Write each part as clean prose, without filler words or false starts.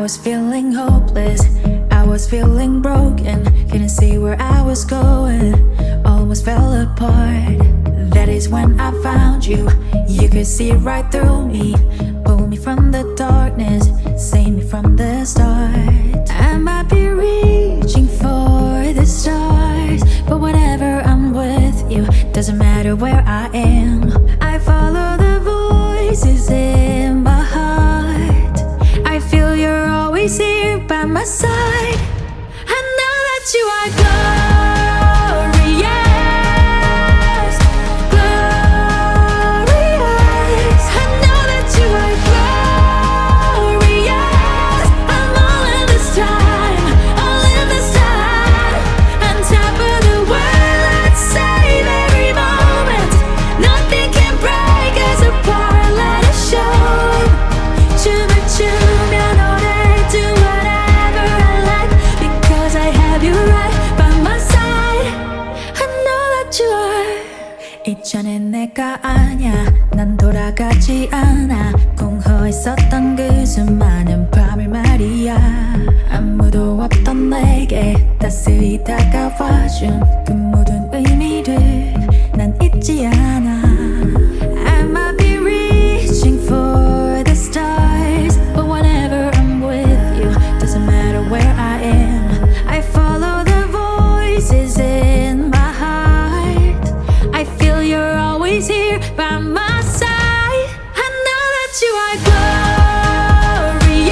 was feeling hopeless, I was feeling broken, couldn't see where I was going, almost fell apart. That is when I found you, you could see right through me, pull me from the darkness, save me from the start. I might be reaching for the stars, but whenever I'm with you, doesn't matter where I am. I follow the voices in my heart, I feel you're always here by my side. I know that you are glorious, glorious. I know that you are glorious. I'm all in this time, all in this time. On top of the world, I'd save every moment. Nothing can break us apart, let us show. 춤을 추며 노래 do whatever I like, because I have you right by my side. I know that you are. 이전엔 내가 아냐, 난 돌아가지 않아. 공허했었던 그 수많은 밤을 말이야. 아무도 없던 내게 따스히 다가와준 그 모든 의미를 난 잊지 않아. I might be reaching for the stars, but whenever I'm with you, doesn't matter where I am. I follow the voices in my heart, I feel you're always here by my side. I know that you are glorious,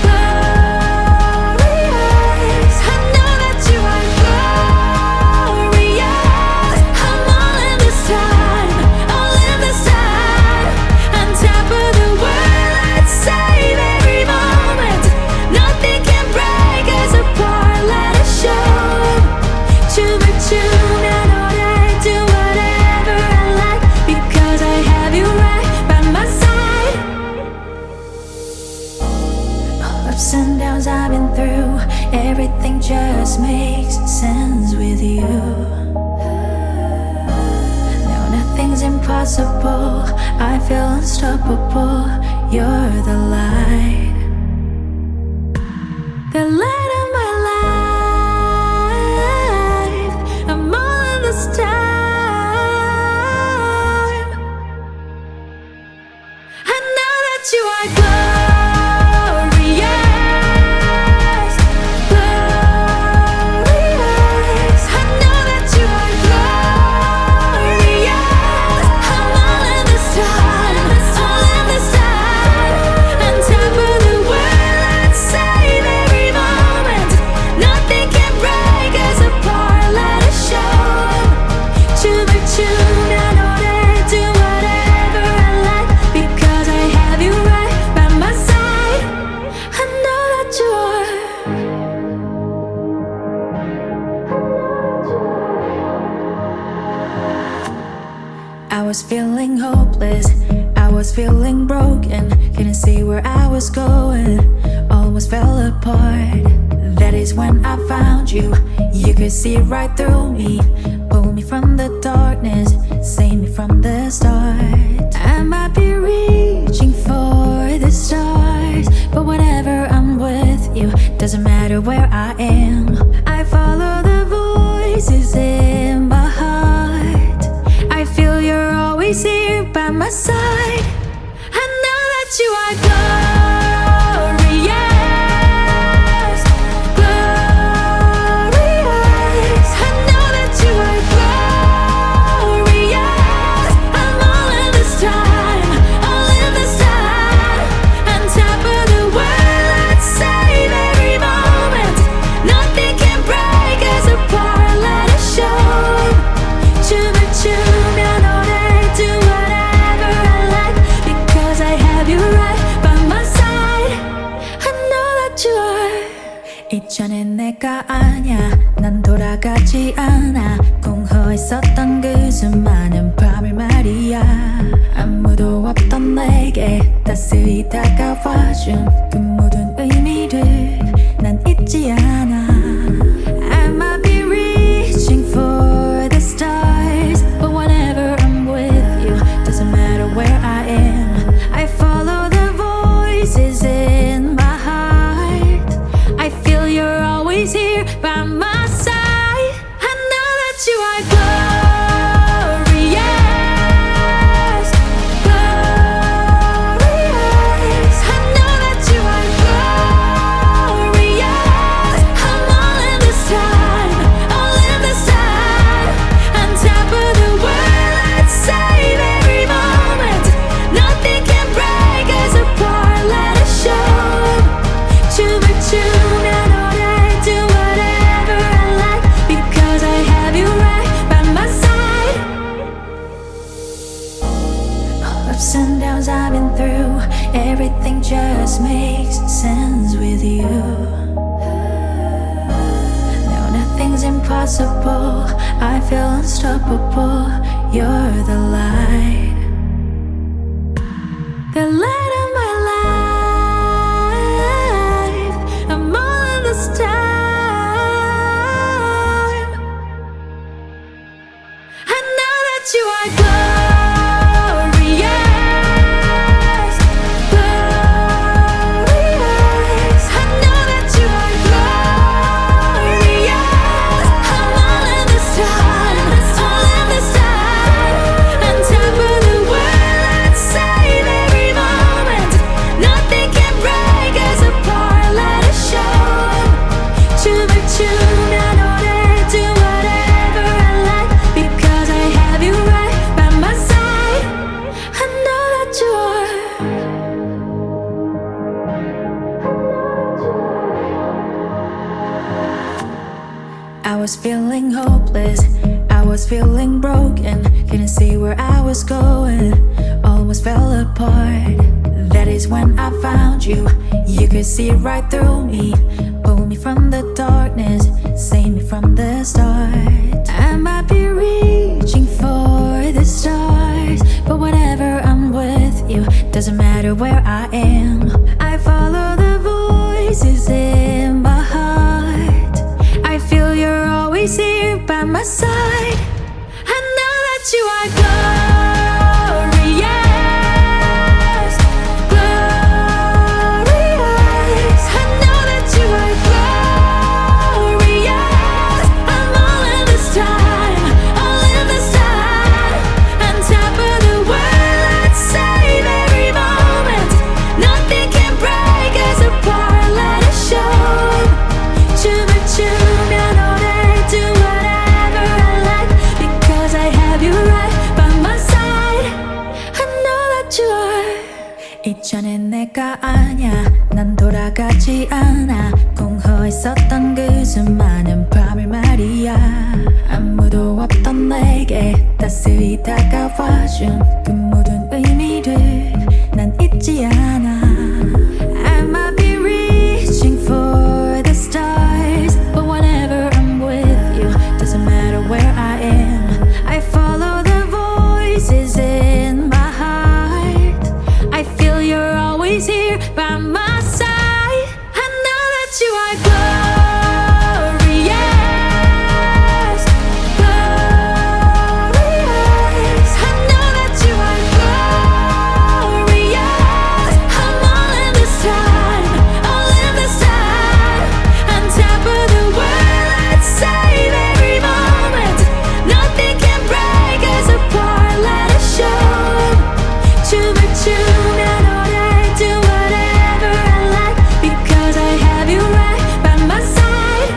glorious. I know that you are glorious. I'm all in this time, all in this time. On top of the world, I'd save every moment. Nothing can break us apart, let us show. 춤을 추며 노래 do whatever I like, because I have you right by my side. All ups and downs I've been through, everything just makes sense with you. Now nothing's impossible, I feel unstoppable. You're the light, the light of my life. I'm all in this time. I know that you are glorious, glorious. I know that you are glorious. I'm all in this time, all in this time. On top of the world, I'd save every moment. Nothing can break us apart, let us show. 춤을 추며 노래 do whatever I like, because I have you right by my side. I know that you are. I was feeling hopeless, I was feeling broken, couldn't see where I was going, almost fell apart. That is when I found you, you could see right through me, pull me from the darkness, save me from the start. I might be reaching for the stars, but whenever I'm with you, doesn't matter where I am. I follow the voices in my heart, I feel you're always here by my side. I know that you are glorious, glorious. I know that you are glorious. that you are glorious, glorious. I know that you are glorious. I'm all in this time, all in this time. On top of the world, let's save every moment. Nothing can break us apart. Let us show to the tune and all that. Do whatever I like because I have you right by my side. All ups and downs I've been through, everything just makes sense with you. No, nothing's impossible. I feel unstoppable. You're the light, the light of my life. I'm all in this time. I know that you are glorious, glorious. I know that you are glorious. I'm all in this time, all in this time. On top of the world, let's save every moment. Nothing can break us apart. Let us show to the tune and all that. Do whatever I like because I have you right by my side. I know that you are. I was feeling hopeless, I was feeling broken. Couldn't see where I was going, almost fell apart. That is when I found you. You could see right through me, pull me from the darkness, save me from the start. I might be reaching for the stars, but whenever I'm with you, doesn't matter where I am. I follow the voices in my heart. I feel you're always here by my side. I know that you are glorious, glorious. I know that you are glorious. I'm all in this time, all in this time. On top of the world, let's save every moment. Nothing can break us apart. Let us show to the tune and all that. Do whatever I like because I have you right by my side. I know that you are. 이전엔 내가 아냐, 난 돌아가지 않아. 공허했었던 그 수많은 밤을 말이야. 아무도 없던 내게 따스히 다가와준 그 모든 의미를 난 잊지 않아. I might be reaching for the stars, but whenever I'm with you, doesn't matter where I am. I follow the voices in my heart. I feel you're always here by my side. I know that you are glorious, glorious. I know that you are glorious. I'm all in this time, all in this time. On top of the world, let's save every moment. Nothing can break us apart. Let us show to the tune and all that. Do whatever I like because I have you right by my side.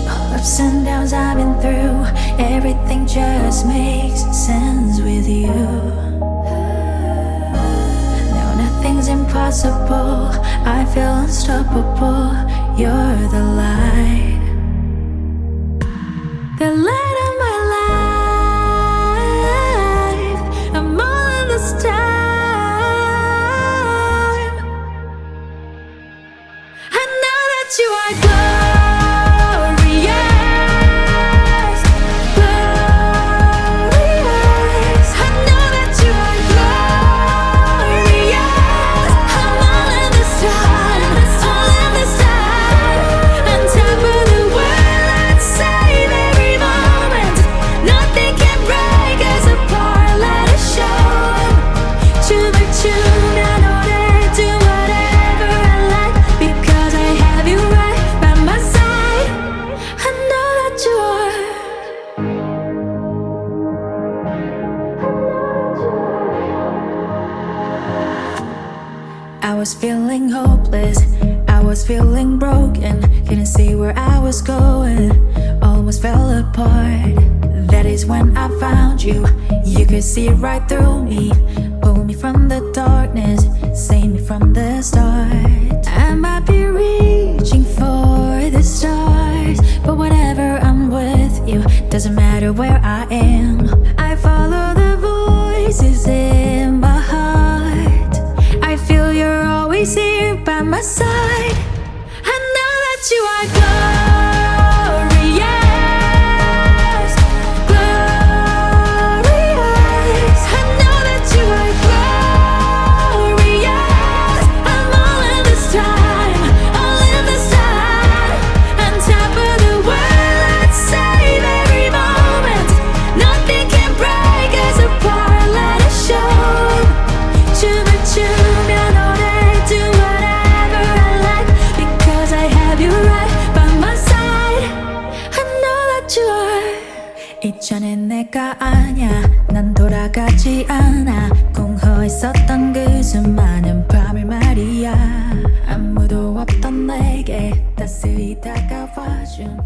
All ups and downs I've been through, everything just makes sense with you. No, nothing's impossible. I feel unstoppable. You're the light, the light of my life. I'm all in this time. I know that you are glorious, glorious. I know that you are glorious. I'm all in this time, all in this time. On top of the world, let's save every moment. was feeling hopeless, I was feeling broken, couldn't see where I was going, almost fell apart. That is when I found you, you could see right through me, pull me from the darkness, save me from the start. I might be reaching for the stars, but whenever I'm with you, doesn't matter where I am. I follow the voices in my heart, I feel you're always here by my side. I know that you are glorious, glorious. I know that you are glorious. I'm all in this time, all in this time. On top of the world, let's save every moment. Nothing can break us apart, let us show. 춤을 추며 노래 do whatever I like, because I have you right by my side. I know that you are. 이전엔 내가 아냐, 난 돌아가지 않아. 공허했었던 그 수많은 밤을 말이야. 아무도 없던 내게 따스히 다가와준